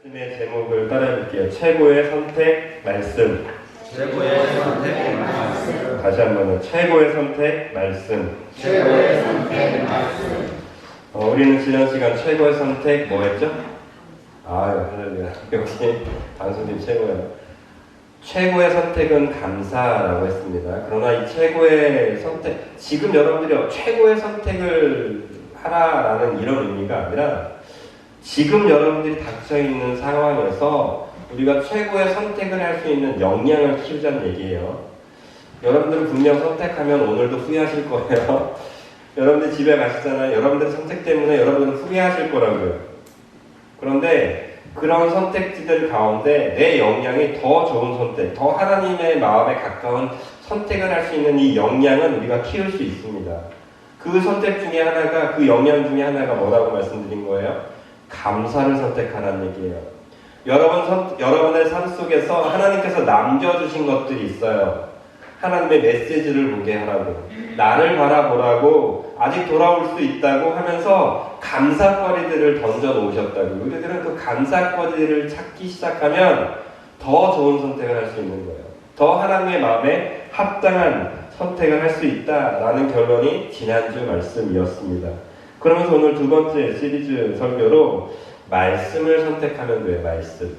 말씀의 제목을 따라해볼게요. 최고의 선택 말씀. 최고의 선택 말씀. 다시 한번요. 최고의 선택 말씀. 최고의 선택 말씀. 우리는 지난 시간 최고의 선택 뭐 했죠? 할렐루야. 역시 단수님 최고예요. 최고의 선택은 감사라고 했습니다. 그러나 이 최고의 선택, 지금 여러분들이 최고의 선택을 하라라는 이런 의미가 아니라 지금 여러분들이 닥쳐있는 상황에서 우리가 최고의 선택을 할 수 있는 역량을 키우자는 얘기예요. 여러분들은 분명 선택하면 오늘도 후회하실 거예요. 여러분들 집에 가시잖아요. 여러분들 선택 때문에 여러분들은 후회하실 거라고요. 그런데 그런 선택지들 가운데 내 역량이 더 좋은 선택, 더 하나님의 마음에 가까운 선택을 할 수 있는 이 역량은 우리가 키울 수 있습니다. 그 선택 중에 하나가, 그 역량 중에 하나가 뭐라고 말씀드린 거예요? 감사를 선택하라는 얘기예요. 여러분의 삶 속에서 하나님께서 남겨주신 것들이 있어요. 하나님의 메시지를 보게 하라고, 나를 바라보라고, 아직 돌아올 수 있다고 하면서 감사거리들을 던져 놓으셨다고. 우리들은 그 감사거리를 찾기 시작하면 더 좋은 선택을 할 수 있는 거예요. 더 하나님의 마음에 합당한 선택을 할 수 있다라는 결론이 지난주 말씀이었습니다. 그러면서 오늘 두 번째 시리즈 설교로 말씀을 선택하면 돼요. 말씀.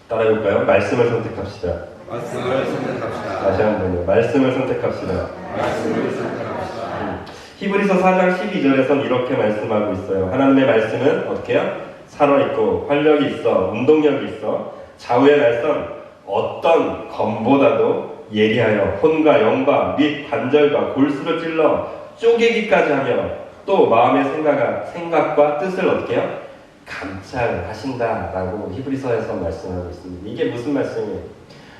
따라해볼까요? 말씀을 선택합시다. 말씀을 선택합시다. 다시 한번요. 말씀을 선택합시다. 말씀을 선택합시다. 히브리서 4장 12절에선 이렇게 말씀하고 있어요. 하나님의 말씀은 어떻게 해요? 살아있고 활력이 있어, 운동력이 있어, 좌우의 날선 어떤 검보다도 예리하여 혼과 영과 및 관절과 골수를 찔러 쪼개기까지 하며 또 마음의 생각과 뜻을 어떻게 해요? 감찰하신다라고 히브리서에서 말씀하고 있습니다. 이게 무슨 말씀이에요?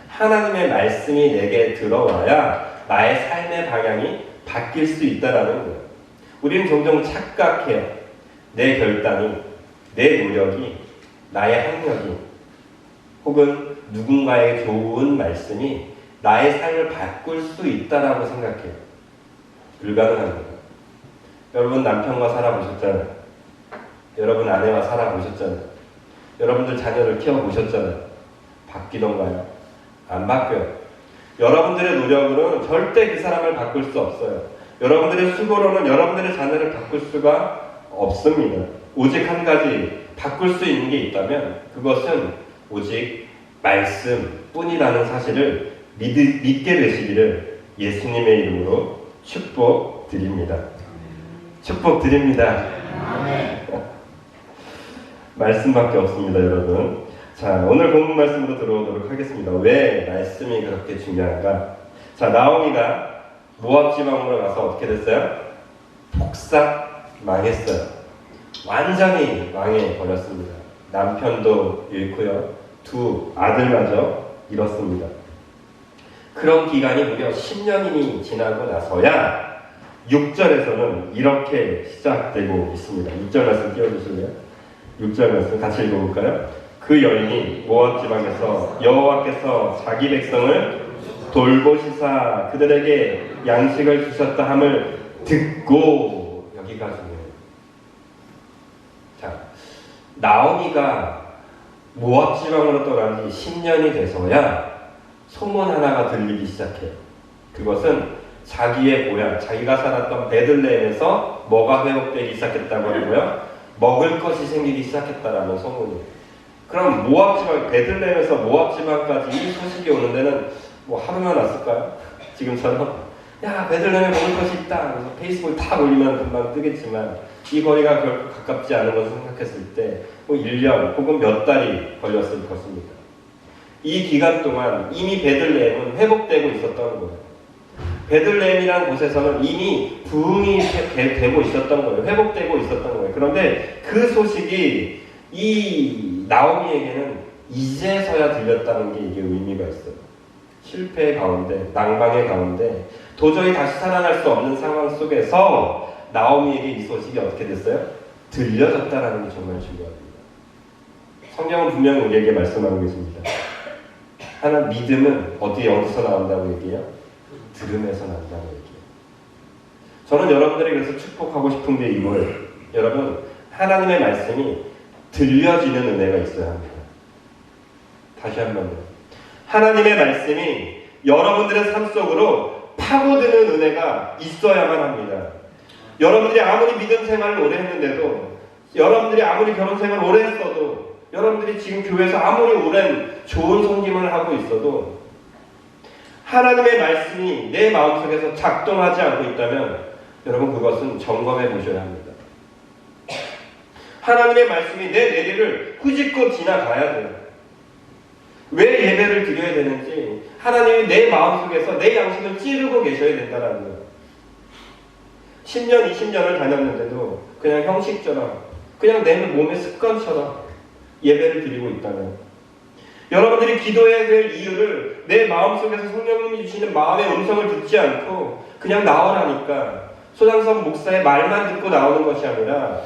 하나님의 말씀이 내게 들어와야 나의 삶의 방향이 바뀔 수 있다라는 거예요. 우리는 종종 착각해요. 내 결단이, 내 노력이, 나의 학력이 혹은 누군가의 좋은 말씀이 나의 삶을 바꿀 수 있다라고 생각해요. 불가능합니다. 여러분 남편과 살아보셨잖아요. 여러분 아내와 살아보셨잖아요. 여러분들 자녀를 키워보셨잖아요. 바뀌던가요? 안 바뀌어요. 여러분들의 노력으로는 절대 그 사람을 바꿀 수 없어요. 여러분들의 수고로는 여러분들의 자녀를 바꿀 수가 없습니다. 오직 한 가지 바꿀 수 있는 게 있다면 그것은 오직 말씀뿐이라는 사실을 믿게 되시기를 예수님의 이름으로 축복드립니다. 축복드립니다. 말씀밖에 없습니다, 여러분. 자, 오늘 본문 말씀으로 들어오도록 하겠습니다. 왜 말씀이 그렇게 중요한가? 자, 나오미가 모압 지방으로 가서 어떻게 됐어요? 폭삭 망했어요. 완전히 망해버렸습니다. 남편도 잃고요. 두 아들마저 잃었습니다. 그런 기간이 무려 10년이 지나고 나서야 6절에서는 이렇게 시작되고 있습니다. 6절 말씀 띄워주실래요? 6절 말씀 같이 읽어볼까요? 그 여인이 모압 지방에서 여호와께서 자기 백성을 돌보시사 그들에게 양식을 주셨다 함을 듣고, 여기가 중요해요. 자, 나오미가 모압 지방으로 떠난 지 10년이 돼서야 소문 하나가 들리기 시작해요. 그것은 자기의 고향, 자기가 살았던 베들레헴에서 뭐가 회복되기 시작했다고 하고요. 먹을 것이 생기기 시작했다라는 소문이에요. 그럼 모압 지방, 베들레헴에서 모압 지방까지 이 소식이 오는 데는 뭐 하루면 왔을까요? 지금처럼 야, 베들레헴에 먹을 것이 있다. 그래서 페이스북을 탁 올리면 금방 뜨겠지만 이 거리가 결코 가깝지 않은 것을 생각했을 때 뭐 1년 혹은 몇 달이 걸렸을 것입니다. 이 기간 동안 이미 베들레헴은 회복되고 있었던 거예요. 베들레헴이라는 곳에서는 이미 부흥이 되고 있었던 거예요. 회복되고 있었던 거예요. 그런데 그 소식이 이 나오미에게는 이제서야 들렸다는 게 이게 의미가 있어요. 실패의 가운데, 낭망의 가운데 도저히 다시 살아날 수 없는 상황 속에서 나오미에게 이 소식이 어떻게 됐어요? 들려졌다라는 게 정말 중요합니다. 성경은 분명히 우리에게 말씀하고 계십니다. 하나, 믿음은 어디서 나온다고 얘기해요? 들음에서 나온다고 얘기해요. 저는 여러분들에게 그래서 축복하고 싶은 게 이거예요. 여러분, 하나님의 말씀이 들려지는 은혜가 있어야 합니다. 다시 한번 더. 하나님의 말씀이 여러분들의 삶 속으로 파고드는 은혜가 있어야만 합니다. 여러분들이 아무리 믿음 생활을 오래 했는데도, 여러분들이 아무리 결혼 생활을 오래 했어도, 여러분들이 지금 교회에서 아무리 오랜 좋은 섬김을 하고 있어도 하나님의 말씀이 내 마음속에서 작동하지 않고 있다면 여러분 그것은 점검해 보셔야 합니다. 하나님의 말씀이 내 내리를 후짓고 지나가야 돼요. 왜 예배를 드려야 되는지 하나님이 내 마음속에서 내 양심을 찌르고 계셔야 된다는 거예요. 10년, 20년을 다녔는데도 그냥 형식처럼, 그냥 내 몸의 습관처럼 예배를 드리고 있다면, 여러분들이 기도해야 될 이유를 내 마음속에서 성령님이 주시는 마음의 음성을 듣지 않고 그냥 나오라니까 소장선 목사의 말만 듣고 나오는 것이 아니라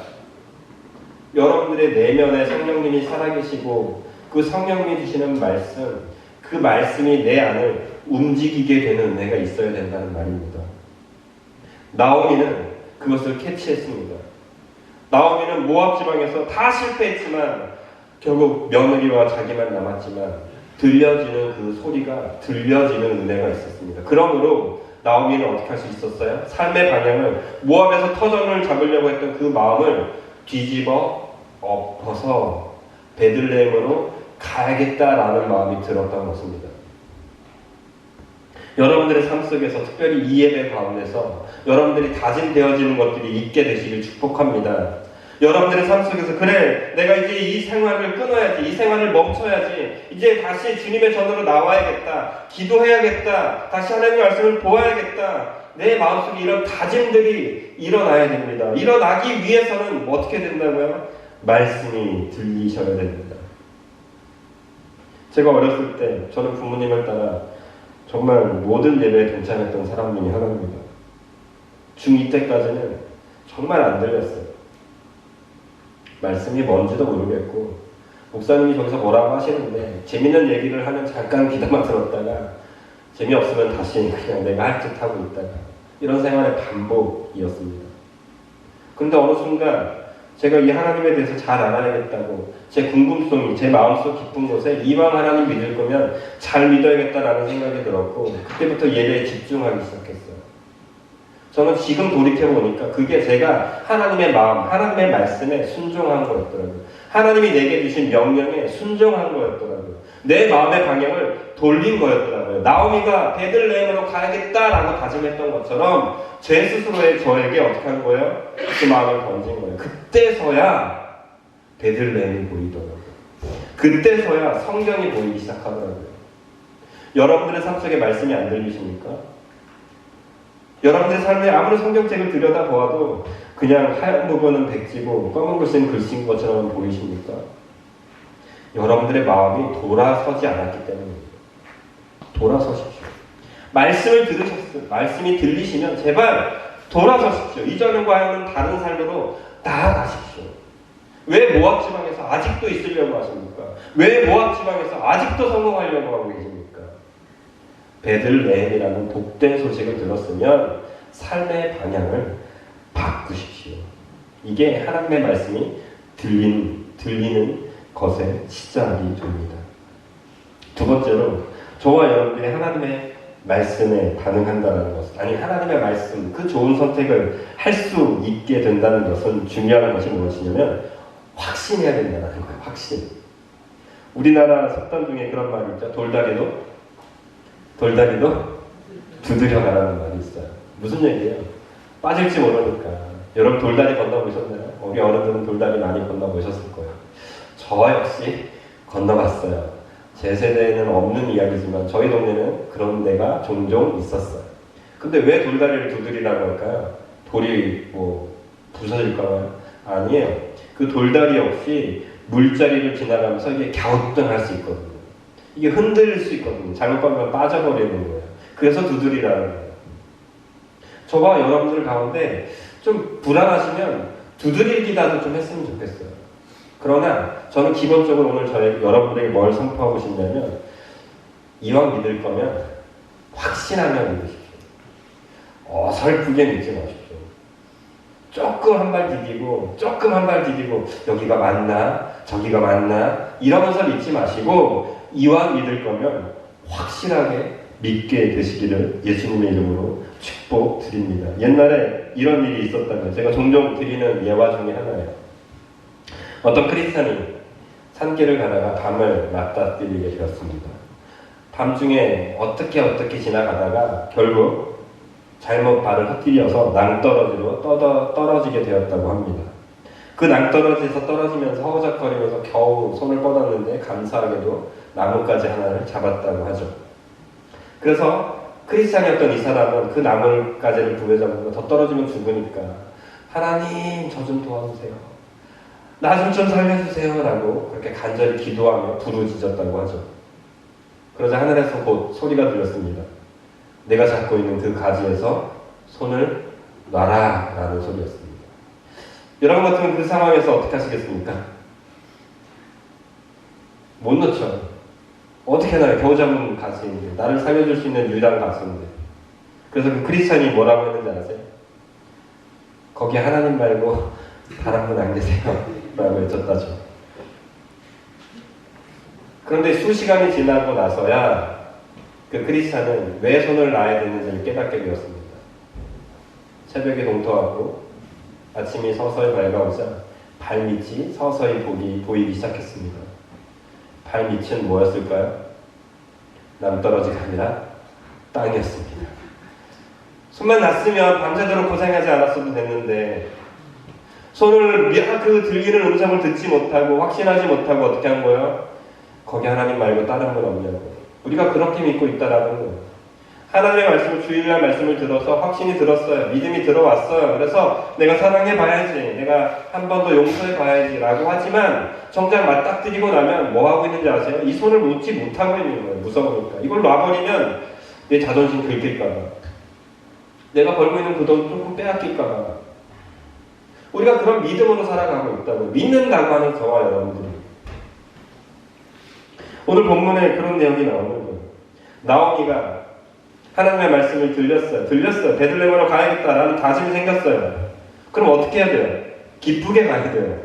여러분들의 내면에 성령님이 살아계시고 그 성령님이 주시는 말씀, 그 말씀이 내 안을 움직이게 되는 은혜가 있어야 된다는 말입니다. 나오미는 그것을 캐치했습니다. 나오미는 모압 지방에서 다 실패했지만 결국 며느리와 자기만 남았지만 들려지는 그 소리가, 들려지는 은혜가 있었습니다. 그러므로 나오미는 어떻게 할 수 있었어요? 삶의 방향을, 모압에서 터전을 잡으려고 했던 그 마음을 뒤집어 엎어서 베들레헴으로 가야겠다라는 마음이 들었던 것입니다. 여러분들의 삶 속에서, 특별히 이 예배 가운데서 여러분들이 다짐되어지는 것들이 있게 되시길 축복합니다. 여러분들의 삶 속에서, 그래, 내가 이제 이 생활을 끊어야지, 이 생활을 멈춰야지, 이제 다시 주님의 전으로 나와야겠다, 기도해야겠다, 다시 하나님의 말씀을 보아야겠다, 내 마음속에 이런 다짐들이 일어나야 됩니다. 일어나기 위해서는 어떻게 된다고요? 말씀이 들리셔야 됩니다. 제가 어렸을 때 저는 부모님을 따라 정말 모든 예배에 동참했던 사람 중에 하나입니다. 중2 때까지는 정말 안 들렸어요. 말씀이 뭔지도 모르겠고, 목사님이 저기서 뭐라고 하시는데 재밌는 얘기를 하면 잠깐 귀담아 들었다가 재미없으면 다시 그냥 내가 할 듯 하고 있다가, 이런 생활의 반복이었습니다. 그런데 어느 순간 제가 이 하나님에 대해서 잘 알아야겠다고, 제 궁금성이 제 마음속 깊은 곳에 이왕 하나님 믿을 거면 잘 믿어야겠다라는 생각이 들었고, 그때부터 예배에 집중하기 시작했어요. 저는 지금 돌이켜보니까 그게 제가 하나님의 마음, 하나님의 말씀에 순종한 거였더라고요. 하나님이 내게 주신 명령에 순종한 거였더라고요. 내 마음의 방향을 돌린 거였더라고요. 나오미가 베들레헴으로 가야겠다라고 다짐했던 것처럼 제 스스로의 저에게 어떻게 한 거예요? 그 마음을 던진 거예요. 그때서야 베들레헴이 보이더라고요. 그때서야 성경이 보이기 시작하더라고요. 여러분들의 삶 속에 말씀이 안 들리십니까? 여러분들의 삶에 아무리 성경책을 들여다보아도 그냥 하얀 부분은 백지고 검은 글씨는 글씨인 것처럼 보이십니까? 여러분들의 마음이 돌아서지 않았기 때문입니다. 돌아서십시오. 말씀을 들으셨어요. 말씀이 들리시면 제발 돌아서십시오. 이전과는 다른 삶으로 나아가십시오. 왜 모압 지방에서 아직도 있으려고 하십니까? 왜 모압 지방에서 아직도 성공하려고 하고 계십니까? 베들레헴이라는 복된 소식을 들었으면 삶의 방향을 바꾸십시오. 이게 하나님의 말씀이 들리는 것의 시작이 됩니다. 두 번째로, 저와 여러분들이 하나님의 말씀에 반응한다는 것, 아니 하나님의 말씀, 그 좋은 선택을 할 수 있게 된다는 것은, 중요한 것이 무엇이냐면 확신해야 된다는 거예요. 확신. 우리나라 속담 중에 그런 말이 있죠. 돌다리도 두드려가라는 말이 있어요. 무슨 얘기예요? 빠질지 모르니까. 여러분 돌다리 건너보셨나요? 우리 어른들은 돌다리 많이 건너보셨을 거예요. 저와 역시 건너봤어요. 제 세대에는 없는 이야기지만 저희 동네는 그런 데가 종종 있었어요. 근데 왜 돌다리를 두드리라고 할까요? 돌이 뭐 부서질까요? 아니에요. 그 돌다리 역시 물자리를 지나가면서 이게 갸우뚱할 수 있거든요. 이게 흔들릴 수 있거든요. 잘못 가면 빠져버리는 거예요. 그래서 두드리라는 거예요. 저와 여러분들 가운데 좀 불안하시면 두드리기라도 좀 했으면 좋겠어요. 그러나 저는 기본적으로 오늘 여러분들에게 뭘 선포하고 싶냐면, 이왕 믿을 거면 확신하며 믿으십시오. 어설프게 믿지 마십시오. 조금 한 발 디디고 조금 한 발 디디고 여기가 맞나 저기가 맞나 이러면서 믿지 마시고 이왕 믿을 거면 확실하게 믿게 되시기를 예수님의 이름으로 축복드립니다. 옛날에 이런 일이 있었다면 제가 종종 드리는 예화 중에 하나예요. 어떤 크리스찬이 산길을 가다가 밤을 맞닥뜨리게 되었습니다. 밤중에 어떻게 지나가다가 결국 잘못 발을 헛디뎌서 낭떠러지로 떨어지게 되었다고 합니다. 그 낭떠러지에서 떨어지면서 허우적거리면서 겨우 손을 뻗었는데 감사하게도 나뭇가지 하나를 잡았다고 하죠. 그래서 크리스찬이었던 이 사람은 그 나뭇가지를 부여잡고 더 떨어지면 죽으니까 하나님 저 좀 도와주세요. 나 좀 살려주세요 라고 그렇게 간절히 기도하며 부르짖었다고 하죠. 그러자 하늘에서 곧 소리가 들렸습니다. 내가 잡고 있는 그 가지에서 손을 놔라 라는 소리였습니다. 여러분 같으면 그 상황에서 어떻게 하시겠습니까? 못 놓죠. 어떻게 나요? 겨우 잡은 가수인데 나를 살려줄 수 있는 유일한 가수인데. 그래서 그 크리스찬이 뭐라고 했는지 아세요? 거기 하나님 말고 다른 분 안 계세요 라고 외쳤다죠. 그런데 수시간이 지나고 나서야 그 크리스찬은 왜 손을 놔야 되는지를 깨닫게 되었습니다. 새벽이 동토하고 아침이 서서히 밝아오자 발밑이 서서히 보이기 시작했습니다. 발밑은 뭐였을까요? 남떨어지가 아니라 땅이었습니다. 손만 놨으면 밤새도록 고생하지 않았어도 됐는데 손을 그 들리는 음성을 듣지 못하고 확신하지 못하고 어떻게 한 거예요? 거기 하나님 말고 다른 분 없냐고. 우리가 그렇게 믿고 있다라는 거예요. 하나님의 말씀을 주일날 말씀을 들어서 확신이 들었어요. 믿음이 들어왔어요. 그래서 내가 사랑해 봐야지. 내가 한 번 더 용서해 봐야지 라고 하지만 정작 맞닥뜨리고 나면 뭐 하고 있는지 아세요? 이 손을 놓지 못하고 있는 거예요. 무서우니까. 이걸 놔버리면 내 자존심 긁힐까 봐. 내가 벌고 있는 그 돈 조금 빼앗길까 봐. 우리가 그런 믿음으로 살아가고 있다고. 믿는다고 하는 저와 여러분들이. 오늘 본문에 그런 내용이 나오는 거예요. 나오미가 하나님의 말씀을 들렸어요. 베들레헴으로 가야겠다라는 다짐이 생겼어요. 그럼 어떻게 해야 돼요? 기쁘게 가야 돼요.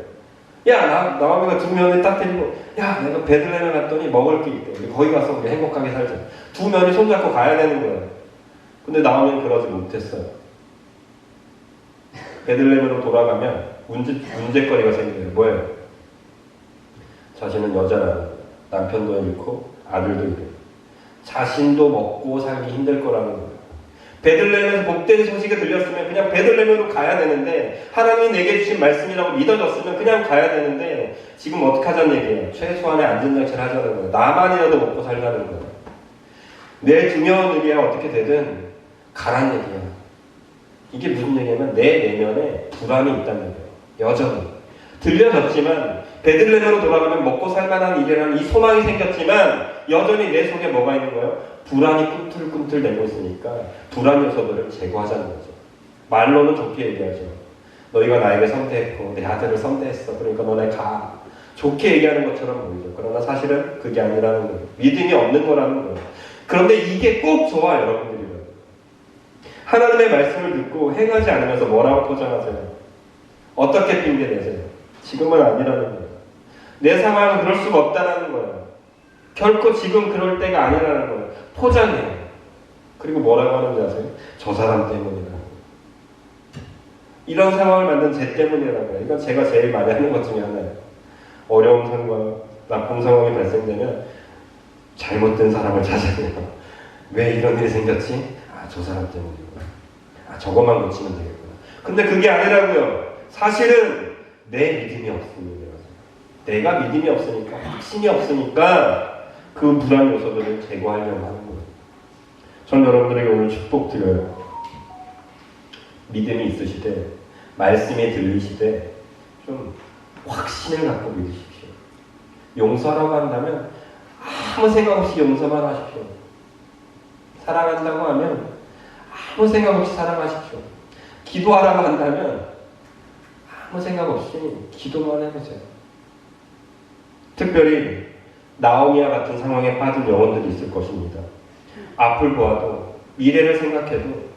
야, 나오미가 두 면이 딱 들고, 야, 내가 베들레헴에 갔더니 먹을 게 있대. 우리 거기 가서 우리 행복하게 살자. 두 면이 손잡고 가야 되는 거예요. 근데 나오미는 그러지 못했어요. 베들레헴으로 돌아가면 문제거리가 생겨요. 뭐예요? 자신은 여자라는 남편도 잃고 아들도 잃고 자신도 먹고 살기 힘들 거라는 거예요. 베들레헴에서 복된 소식이 들렸으면 그냥 베들레헴으로 가야 되는데 하나님이 내게 주신 말씀이라고 믿어졌으면 그냥 가야 되는데 지금 어떻게 하자는 얘기예요? 최소한의 안전장치를 하자는 거예요. 나만이라도 먹고 살자는 거예요. 내 두려운 일이야 어떻게 되든 가란 얘기예요. 이게 무슨 얘기냐면 내 내면에 불안이 있다는 얘기예요. 여전히 들려졌지만 베들레헴으로 돌아가면 먹고 살만한 일이라는 이 소망이 생겼지만 여전히 내 속에 뭐가 있는 거예요? 불안이 꿈틀꿈틀 대고 있으니까 불안 요소들을 제거하자는 거죠. 말로는 좋게 얘기하죠. 너희가 나에게 선대했고 내 아들을 선대했어. 그러니까 너네 가. 좋게 얘기하는 것처럼 보이죠. 그러나 사실은 그게 아니라는 거예요. 믿음이 없는 거라는 거예요. 그런데 이게 꼭 저와 여러분들이에요. 하나님의 말씀을 듣고 행하지 않으면서 뭐라고 포장하세요? 어떻게 핑계내세요? 지금은 아니라는 거예요. 내 상황은 그럴 수가 없다는 거예요. 결코 지금 그럴 때가 아니라는 거예요. 포장해요. 그리고 뭐라고 하는지 아세요? 저 사람 때문이라는 거예요. 이런 상황을 만든 쟤 때문이라는 거예요. 이건 제가 제일 많이 하는 것 중에 하나예요. 어려운 상황, 나쁜 상황이 발생되면 잘못된 사람을 찾아내요. 왜 이런 일이 생겼지? 아, 저 사람 때문이구나. 아, 저것만 고치면 되겠구나. 근데 그게 아니라고요. 사실은 내 믿음이 없습니다. 내가 믿음이 없으니까, 확신이 없으니까 그 불안 요소들을 제거하려고 하는 거예요. 전 여러분들에게 오늘 축복 드려요. 믿음이 있으시되, 말씀이 들리시되, 좀 확신을 갖고 믿으십시오. 용서하라고 한다면 아무 생각 없이 용서만 하십시오. 사랑한다고 하면 아무 생각 없이 사랑하십시오. 기도하라고 한다면 아무 생각 없이 기도만 해보세요. 특별히 나오미와 같은 상황에 빠진 영혼들이 있을 것입니다. 앞을 보아도 미래를 생각해도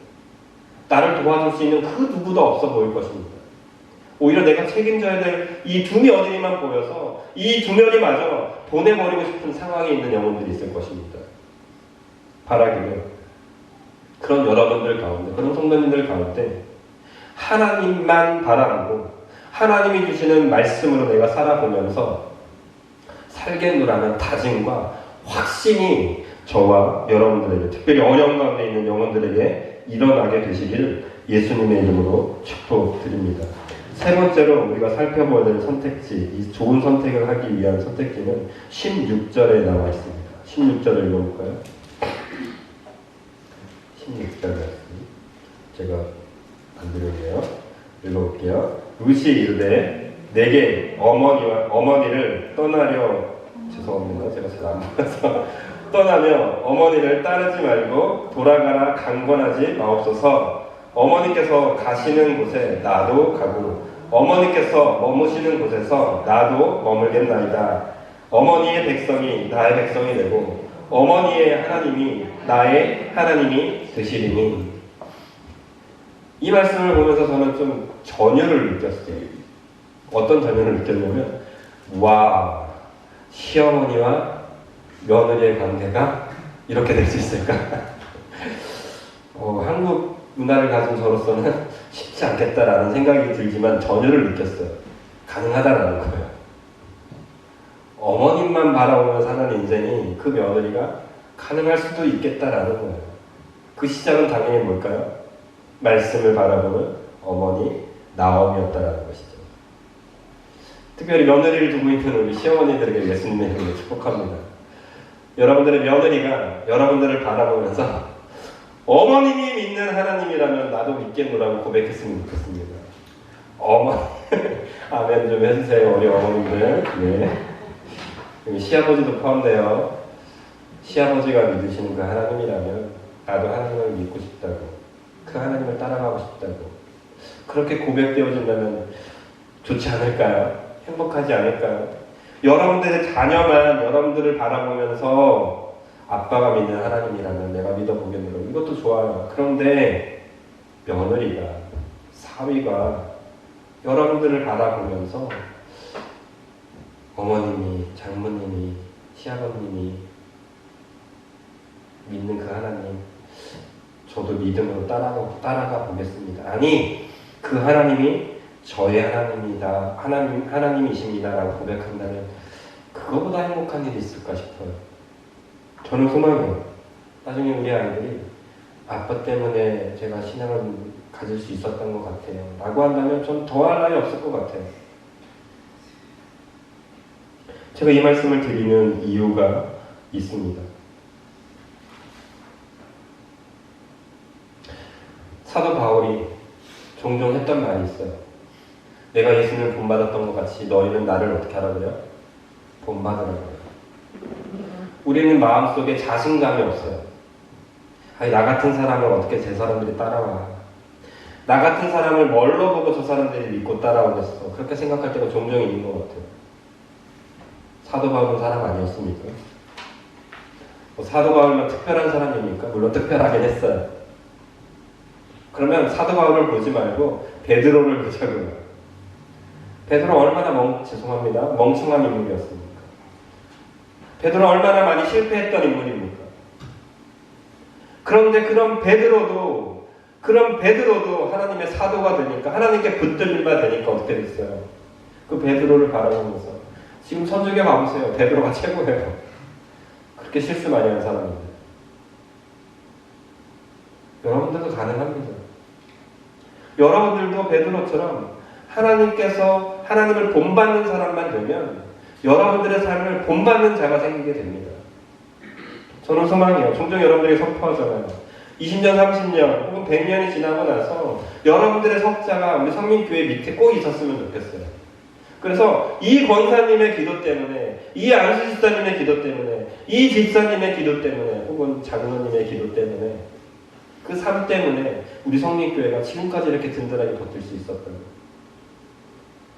나를 도와줄 수 있는 그 누구도 없어 보일 것입니다. 오히려 내가 책임져야 될 이 두 며느리만 보여서 이 두 며느리마저 보내버리고 싶은 상황에 있는 영혼들이 있을 것입니다. 바라기는 그런 여러분들 가운데, 그런 성도님들 가운데 하나님만 바라보고 하나님이 주시는 말씀으로 내가 살아보면서 살겠노라는 다짐과 확신이 저와 여러분들에게, 특별히 어려운 가운데 있는 영혼들에게 일어나게 되시기를 예수님의 이름으로 축복드립니다. 세 번째로 우리가 살펴봐야 될 선택지, 이 좋은 선택을 하기 위한 선택지는 16절에 나와 있습니다. 16절을 읽어볼까요? 16절 말씀 제가 안 들을게요. 읽어볼게요. 룻이 이르되 내게 어머니를 떠나려, 죄송합니다. 제가 잘 안 보여서 떠나며 어머니를 따르지 말고 돌아가라 강권하지 마옵소서. 어머니께서 가시는 곳에 나도 가고 어머니께서 머무시는 곳에서 나도 머물겠나이다. 어머니의 백성이 나의 백성이 되고 어머니의 하나님이 나의 하나님이 되시리니. 이 말씀을 보면서 저는 좀 전율을 느꼈어요. 어떤 전율을 느꼈냐면, 와, 시어머니와 며느리의 관계가 이렇게 될 수 있을까? 한국 문화를 가진 저로서는 쉽지 않겠다라는 생각이 들지만 전율을 느꼈어요. 가능하다라는 거예요. 어머님만 바라보면서 사는 인생이 그 며느리가 가능할 수도 있겠다라는 거예요. 그 시작은 당연히 뭘까요? 말씀을 바라보는 어머니 나옴이었다라는 것이죠. 특별히 며느리를 두고 있는 우리 시어머니들에게 예수님의 이름으로 축복합니다. 여러분들의 며느리가 여러분들을 바라보면서 어머님이 믿는 하나님이라면 나도 믿겠노라고 고백했으면 좋겠습니다. 아멘 좀 해주세요, 우리 어머님들. 네. 시아버지도 포함돼요. 시아버지가 믿으시는 그 하나님이라면 나도 하나님을 믿고 싶다고, 그 하나님을 따라가고 싶다고, 그렇게 고백되어진다면 좋지 않을까요? 행복하지 않을까요? 여러분들의 자녀만 여러분들을 바라보면서 아빠가 믿는 하나님이라면 내가 믿어보겠노라, 이것도 좋아요. 그런데 며느리가, 사위가 여러분들을 바라보면서 어머님이, 장모님이, 시아버님이 믿는 그 하나님, 저도 믿음으로 따라가 보겠습니다. 아니, 그 하나님이 저의 하나님이다, 하나님이십니다라고 고백한다면 그거보다 행복한 일이 있을까 싶어요. 저는 소망해요. 나중에 우리 아이들이 아빠 때문에 제가 신앙을 가질 수 있었던 것 같아요 라고 한다면 전 더할 나위 없을 것 같아요. 제가 이 말씀을 드리는 이유가 있습니다. 사도 바울이 종종 했던 말이 있어요. 내가 예수님을 본받았던 것 같이 너희는 나를 어떻게 하라고요? 본받으라고요. 우리는 마음속에 자신감이 없어요. 아니, 나 같은 사람을 어떻게 제 사람들이 따라와? 나 같은 사람을 뭘로 보고 저 사람들이 믿고 따라오겠어? 그렇게 생각할 때가 종종 있는 것 같아요. 사도 바울은 사람 아니었습니까? 사도 바울만 특별한 사람입니까? 물론 특별하긴 했어요. 그러면 사도 바울을 보지 말고 베드로를 보자고요. 베드로 얼마나 멍청한 인물이었습니까? 베드로 얼마나 많이 실패했던 인물입니까? 그런데 그런 베드로도 하나님의 사도가 되니까, 하나님께 붙들린 바 되니까 어떻게 됐어요? 그 베드로를 바라보면서 지금 천주교 가보세요. 베드로가 최고예요. 그렇게 실수 많이 한 사람인데. 여러분들도 가능합니다. 여러분들도 베드로처럼 하나님께서 하나님을 본받는 사람만 되면 여러분들의 삶을 본받는 자가 생기게 됩니다. 저는 소망이에요. 종종 여러분들에게 선포하잖아요. 20년, 30년 혹은 100년이 지나고 나서 여러분들의 석자가 우리 성민교회 밑에 꼭 있었으면 좋겠어요. 그래서 이 권사님의 기도 때문에, 이 안수 집사님의 기도 때문에, 이 집사님의 기도 때문에, 혹은 장로님의 기도 때문에, 그 삶 때문에 우리 성민교회가 지금까지 이렇게 든든하게 버틸 수 있었던 거예요.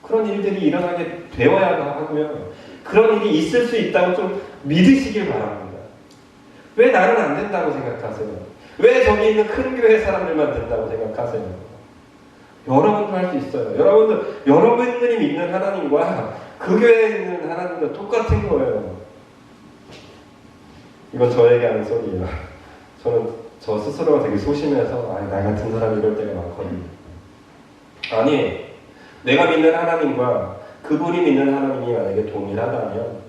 그런 일들이 일어나게 되어야 하고요. 그런 일이 있을 수 있다고 좀 믿으시길 바랍니다. 왜 나는 안 된다고 생각하세요? 왜 저기 있는 큰 교회 사람들만 된다고 생각하세요? 여러분도 할 수 있어요. 여러분들이 믿는 하나님과 그 교회에 있는 하나님과 똑같은 거예요. 이건 저에게 하는 소리예요. 저는 저 스스로가 되게 소심해서 나 같은 사람이 이럴 때가 많거든요. 아니, 내가 믿는 하나님과 그분이 믿는 하나님이 만약에 동일하다면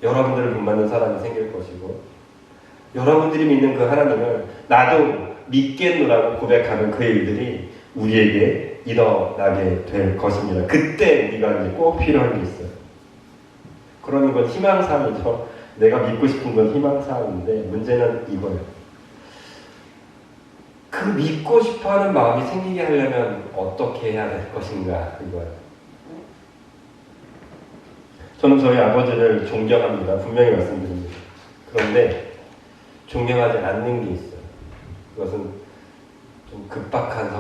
여러분들을 본받는 사람이 생길 것이고, 여러분들이 믿는 그 하나님을 나도 믿겠노라고 고백하는 그 일들이 우리에게 일어나게 될 것입니다. 그때 우리가 이제 꼭 필요한 게 있어요. 그러니 이건 희망사항이죠. 내가 믿고 싶은 건 희망사항인데 문제는 이거예요. 그 믿고 싶어하는 마음이 생기게 하려면 어떻게 해야 될 것인가, 이거예요. 저는 저희 아버지를 존경합니다. 분명히 말씀드립니다. 그런데 존경하지 않는 게 있어요. 그것은 좀 급박한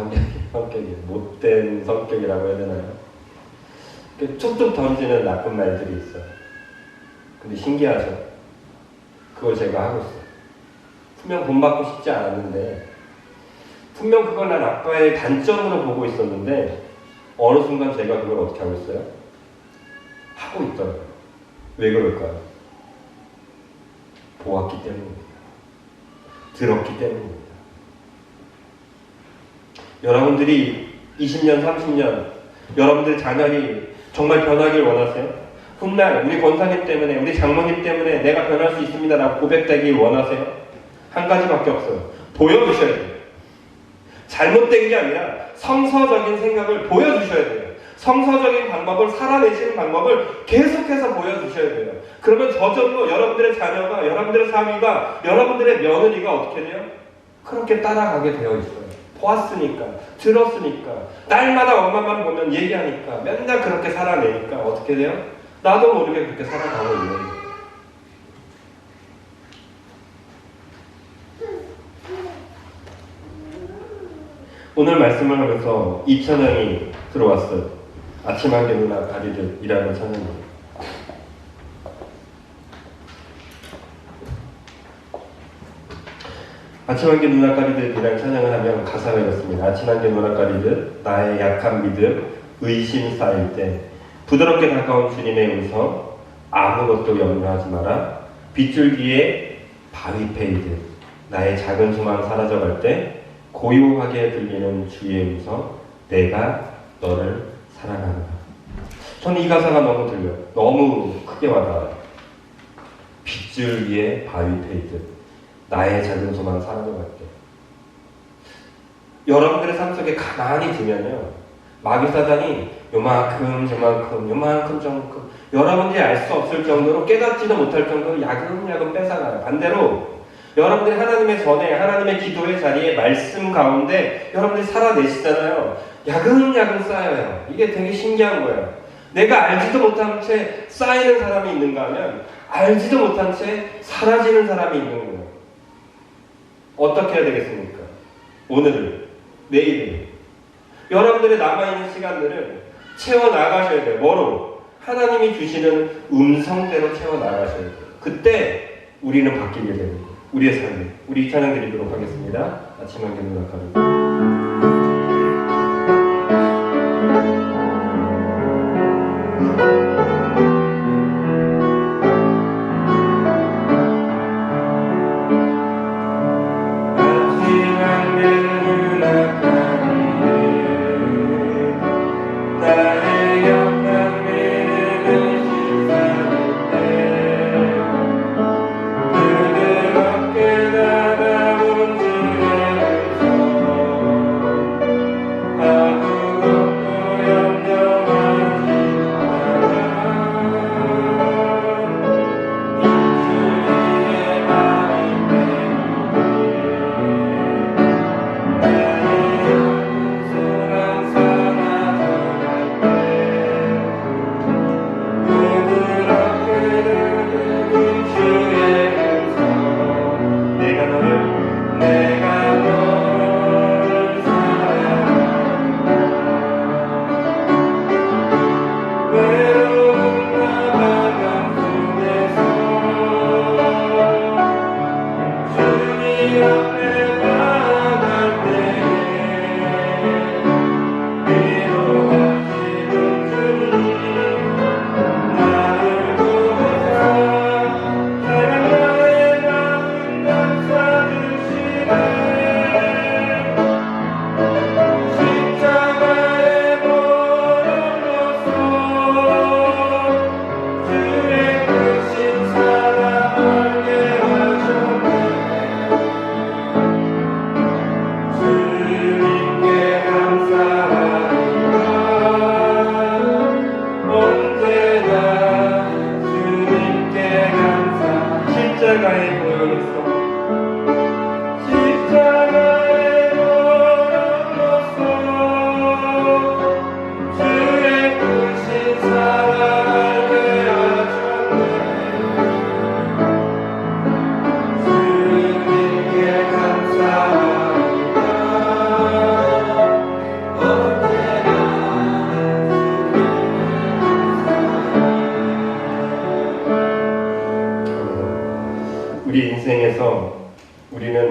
성격이에요. 못된 성격이라고 해야 되나요? 툭툭 던지는 나쁜 말들이 있어요. 근데 신기하죠? 그걸 제가 하고 있어요. 분명 본받고 싶지 않았는데, 분명 그걸 난 아빠의 단점으로 보고 있었는데, 어느 순간 제가 그걸 어떻게 하고 있어요? 하고 있더라고요. 왜 그럴까요? 보았기 때문입니다. 들었기 때문입니다. 여러분들이 20년, 30년, 여러분들 자녀이 정말 변하길 원하세요? 훗날 우리 권사님 때문에, 우리 장모님 때문에 내가 변할 수 있습니다 라고 고백되길 원하세요? 한 가지밖에 없어요. 보여주셔야 돼요. 잘못된 게 아니라 성서적인 생각을 보여주셔야 돼요. 성서적인 방법을, 살아내시는 방법을 계속해서 보여주셔야 돼요. 그러면 저절로 여러분들의 자녀가, 여러분들의 사위가, 여러분들의 며느리가 어떻게 돼요? 그렇게 따라가게 되어 있어요. 보았으니까, 들었으니까, 딸마다 엄마만 보면 얘기하니까, 맨날 그렇게 살아내니까 어떻게 돼요? 나도 모르게 그렇게 살아가고 있는 거예요. 오늘 말씀을 하면서 이 찬양이 들어왔어요. 아침 한개 누나 가리듯이라는 찬양입니다. 아침 한개 누나 가리듯이라는 찬양을 하면 가사가 이렇습니다. 아침 한개 누나 가리듯 나의 약한 믿음 의심 쌓일 때 부드럽게 다가온 주님의 음성 아무것도 염려하지 마라. 빗줄기에 바위 패이듯 나의 작은 소망 사라져갈 때 고요하게 들리는 주의 음성 내가 너를 사랑한다. 저는 이 가사가 너무 들려요. 너무 크게 와닿아요. 빗줄기에 바위 패이듯 나의 작은 소망 사라져갈 때. 여러분들의 삶 속에 가만히 두면요, 마귀사단이 요만큼 저만큼 여러분들이 알 수 없을 정도로 깨닫지도 못할 정도로 야금야금 뺏어가요. 반대로 여러분들이 하나님의 전에, 하나님의 기도의 자리에 말씀 가운데 여러분들이 살아내시잖아요. 야금야금 쌓여요. 이게 되게 신기한 거예요. 내가 알지도 못한 채 쌓이는 사람이 있는가 하면 알지도 못한 채 사라지는 사람이 있는 거예요. 어떻게 해야 되겠습니까? 오늘을, 내일을, 여러분들의 남아있는 시간들을 채워나가셔야 돼요. 뭐로? 하나님이 주시는 음성대로 채워나가셔야 돼요. 그때 우리는 바뀌게 되는 거예요. 우리의 삶이. 우리 이 찬양 드리도록 하겠습니다. 아침 한개 누락하는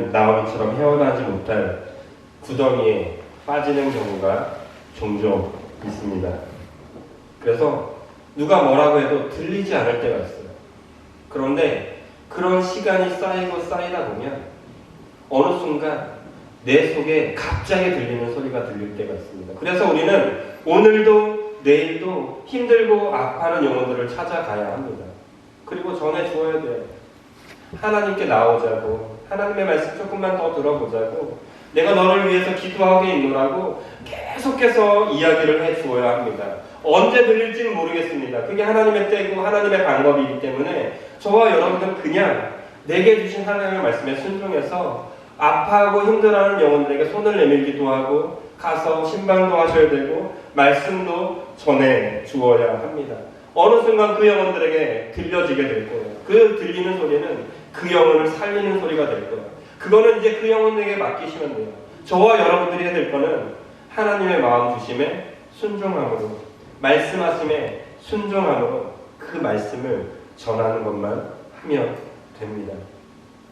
우리는 나오미처럼 헤어나지 못할 구덩이에 빠지는 경우가 종종 있습니다. 그래서 누가 뭐라고 해도 들리지 않을 때가 있어요. 그런데 그런 시간이 쌓이고 쌓이다 보면 어느 순간 내 속에 갑자기 들리는 소리가 들릴 때가 있습니다. 그래서 우리는 오늘도 내일도 힘들고 아파하는 영혼들을 찾아가야 합니다. 그리고 전해주어야 돼요. 하나님께 나오자고, 하나님의 말씀 조금만 더 들어보자고, 내가 너를 위해서 기도하게 있노라고 계속해서 이야기를 해주어야 합니다. 언제 들릴지는 모르겠습니다. 그게 하나님의 때고 하나님의 방법이기 때문에 저와 여러분은 그냥 내게 주신 하나님의 말씀에 순종해서 아파하고 힘들어하는 영혼들에게 손을 내밀기도 하고 가서 신방도 하셔야 되고 말씀도 전해 주어야 합니다. 어느 순간 그 영혼들에게 들려지게 될 거예요. 그 들리는 소리는 그 영혼을 살리는 소리가 될 거예요. 그거는 이제 그 영혼에게 맡기시면 돼요. 저와 여러분들이 해야 될 거는 하나님의 마음 주심에 순종함으로, 말씀하심에 순종함으로 그 말씀을 전하는 것만 하면 됩니다.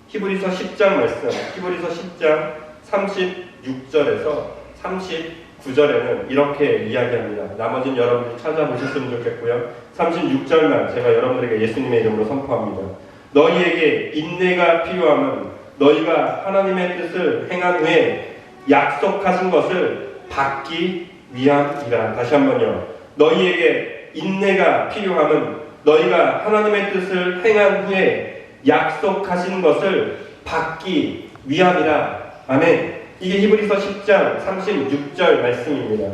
히브리서 10장 말씀, 히브리서 10장 36절에서 39절에는 이렇게 이야기합니다. 나머지는 여러분들이 찾아보셨으면 좋겠고요. 36절만 제가 여러분들에게 예수님의 이름으로 선포합니다. 너희에게 인내가 필요함은 너희가 하나님의 뜻을 행한 후에 약속하신 것을 받기 위함이라. 다시 한번요. 너희에게 인내가 필요함은 너희가 하나님의 뜻을 행한 후에 약속하신 것을 받기 위함이라. 아멘. 이게 히브리서 10장 36절 말씀입니다.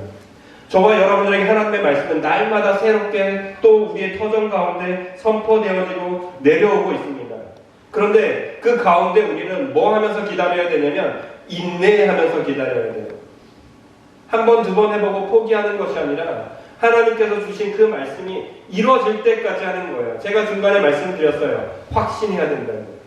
저와 여러분들에게 하나님의 말씀은 날마다 새롭게 또 우리의 터전 가운데 선포되어지고 내려오고 있습니다. 그런데 그 가운데 우리는 뭐 하면서 기다려야 되냐면 인내하면서 기다려야 돼요. 한 번, 두 번 해보고 포기하는 것이 아니라 하나님께서 주신 그 말씀이 이루어질 때까지 하는 거예요. 제가 중간에 말씀드렸어요. 확신해야 된다는 거예요.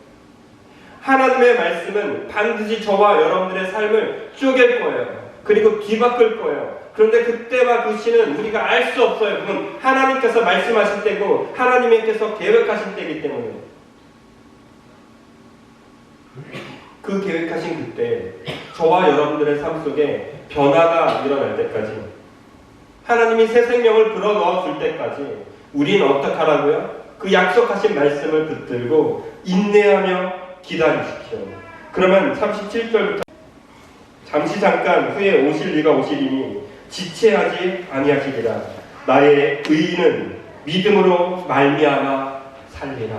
하나님의 말씀은 반드시 저와 여러분들의 삶을 쪼갤 거예요. 그리고 뒤바꿀 거예요. 그런데 그때와 그 시는 우리가 알 수 없어요. 그건 하나님께서 말씀하실 때고 하나님께서 계획하신 때이기 때문에 그 계획하신 그때 저와 여러분들의 삶 속에 변화가 일어날 때까지, 하나님이 새 생명을 불어넣어 줄 때까지 우리는 어떻게 하라고요? 그 약속하신 말씀을 붙들고 인내하며 기다리십시오. 그러면 37절부터 잠시 잠깐 후에 오실 이가 오시리니 지체하지 아니하시리라. 나의 의인은 믿음으로 말미암아 살리라.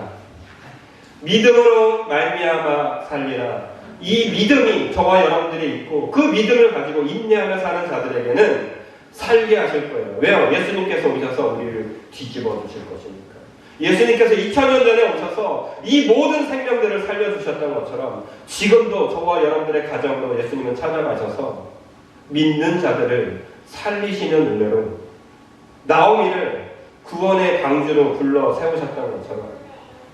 믿음으로 말미암아 살리라. 이 믿음이 저와 여러분들이 있고 그 믿음을 가지고 인내하며 사는 자들에게는 살게 하실 거예요. 왜요? 예수님께서 오셔서 우리를 뒤집어 주실 것이니까. 예수님께서 2000년 전에 오셔서 이 모든 생명들을 살려주셨던 것처럼 지금도 저와 여러분들의 가정도 예수님은 찾아가셔서 믿는 자들을 살리시는 은혜로 나오미를 구원의 방주로 불러 세우셨던 것처럼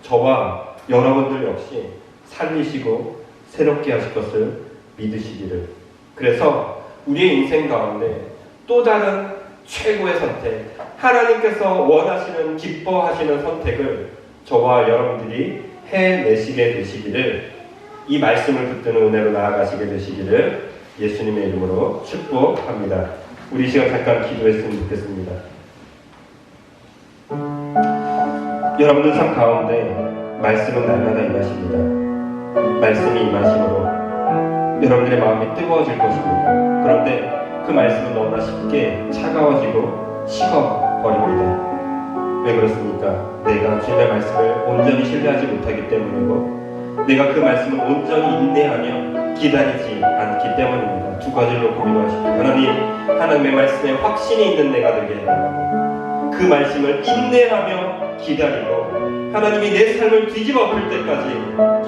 저와 여러분들 역시 살리시고 새롭게 하실 것을 믿으시기를. 그래서 우리의 인생 가운데 또 다른 최고의 선택, 하나님께서 원하시는 기뻐하시는 선택을 저와 여러분들이 해내시게 되시기를, 이 말씀을 붙드는 은혜로 나아가시게 되시기를 예수님의 이름으로 축복합니다. 우리 시간 잠깐 기도했으면 좋겠습니다. 여러분들 삶 가운데 말씀은 날마다 임하십니다. 말씀이 임하심으로 여러분들의 마음이 뜨거워질 것입니다. 그런데 그 말씀은 너무나 쉽게 차가워지고 식어버립니다. 왜 그렇습니까? 내가 주님의 말씀을 온전히 신뢰하지 못하기 때문이고 내가 그 말씀을 온전히 인내하며 기다리지 않기 때문입니다. 두 가지를 놓고 기도하십시오. 하나님, 하나님의 말씀에 확신이 있는 내가 되게 해달라고, 그 말씀을 인내하며 기다리고 하나님이 내 삶을 뒤집어 엎을 때까지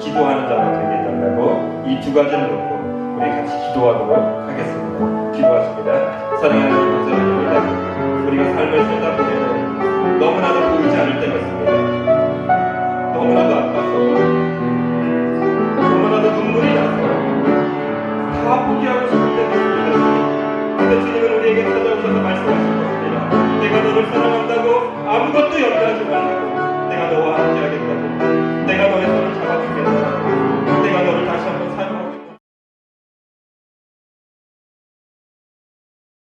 기도하는 자가 되게 해달라고, 이 두 가지를 놓고 우리 같이 기도하도록 하겠습니다. 기도하십니다. 사랑하는 하나님, 감사드립니다. 우리가 삶을 살다 보면 너무나도 보이지 않을 때가 있습니다. 너무나도 아파서, 너무나도 눈물이 나서 다 포기하고 싶을 때가 있습니다. 근데 주님은 우리에게 찾아오셔서 말씀하실 것입니다. 내가 너를 사랑한다고 아무것도 염려